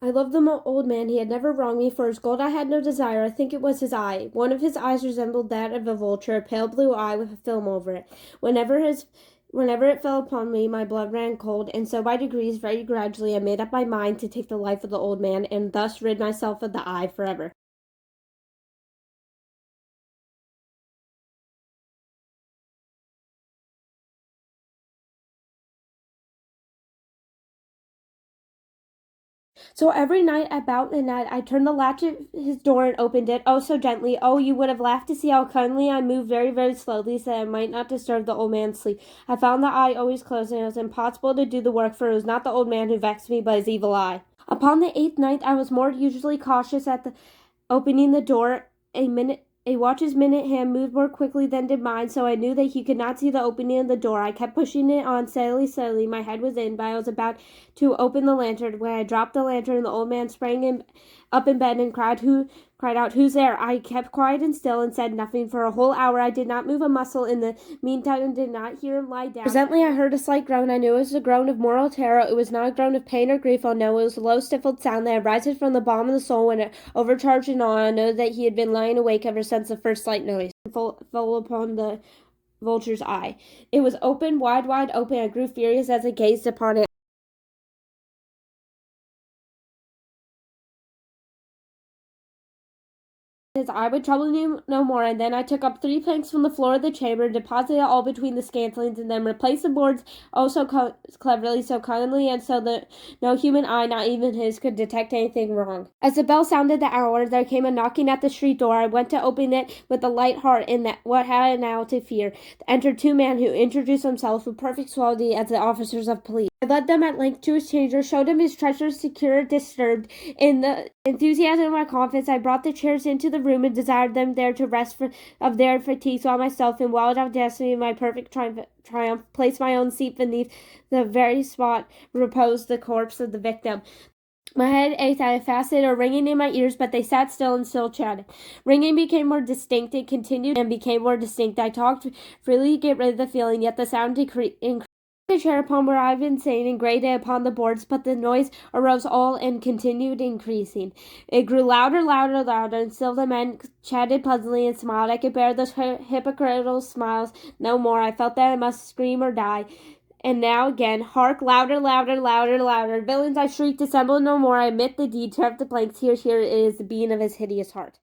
I loved the old man. He had never wronged me. For his gold I had no desire. I think it was his eye. One of his eyes resembled that of a vulture, a pale blue eye with a film over it. Whenever it fell upon me, my blood ran cold, and so by degrees, very gradually, I made up my mind to take the life of the old man, and thus rid myself of the eye forever. So every night about midnight, I turned the latch of his door and opened it, oh so gently. Oh, you would have laughed to see how kindly I moved very, very slowly, so that I might not disturb the old man's sleep. I found the eye always closed, and it was impossible to do the work, for it was not the old man who vexed me, but his evil eye. Upon the 8th night, I was more usually cautious at the opening the door. A watch's minute hand moved more quickly than did mine, so I knew that he could not see the opening of the door. I kept pushing it on steadily, steadily. My head was in, but I was about to open the lantern when I dropped the lantern, and the old man sprang up in bed and cried out, "Who's there?" I kept quiet and still and said nothing. For a whole hour I did not move a muscle. In the meantime, I did not hear him lie down. Presently I heard a slight groan. I knew it was a groan of mortal terror. It was not a groan of pain or grief. Oh no, it was a low, stifled sound that arises from the bottom of the soul when it overcharged in awe. I know that he had been lying awake ever since the first slight noise fell upon the vulture's eye. It was open, wide, wide open. I grew furious as I gazed upon it. His eye would trouble me no more, and then I took up 3 planks from the floor of the chamber, deposited it all between the scantlings, and then replaced the boards oh so cleverly, so cunningly, and so that no human eye, not even his, could detect anything wrong. As the bell sounded the hour, there came a knocking at the street door. I went to open it with a light heart, and that what had I now to fear? Entered 2 men who introduced themselves with perfect suavity as the officers of police. I led them at length to his chamber, showed him his treasures secure, disturbed. In the enthusiasm of my confidence, I brought the chairs into the room and desired them there to rest of their fatigues, while myself, in wild audacity of my perfect triumph, placed my own seat beneath the very spot reposed the corpse of the victim. My head ached. I had fastened a ringing in my ears, but they sat still and still chatted. Ringing became more distinct. It continued and became more distinct. I talked freely to get rid of the feeling, yet the sound increased. The chair upon where I had been sitting and grated upon the boards, but the noise arose all and continued increasing. It grew louder, louder, louder, and still the men chatted pleasantly and smiled. I could bear those hypocritical smiles no more. I felt that I must scream or die. And now again, hark, louder, louder, louder, louder. Villains, I shrieked, dissemble no more. I admit the deed, tear up the planks. Here, here is the being of his hideous heart.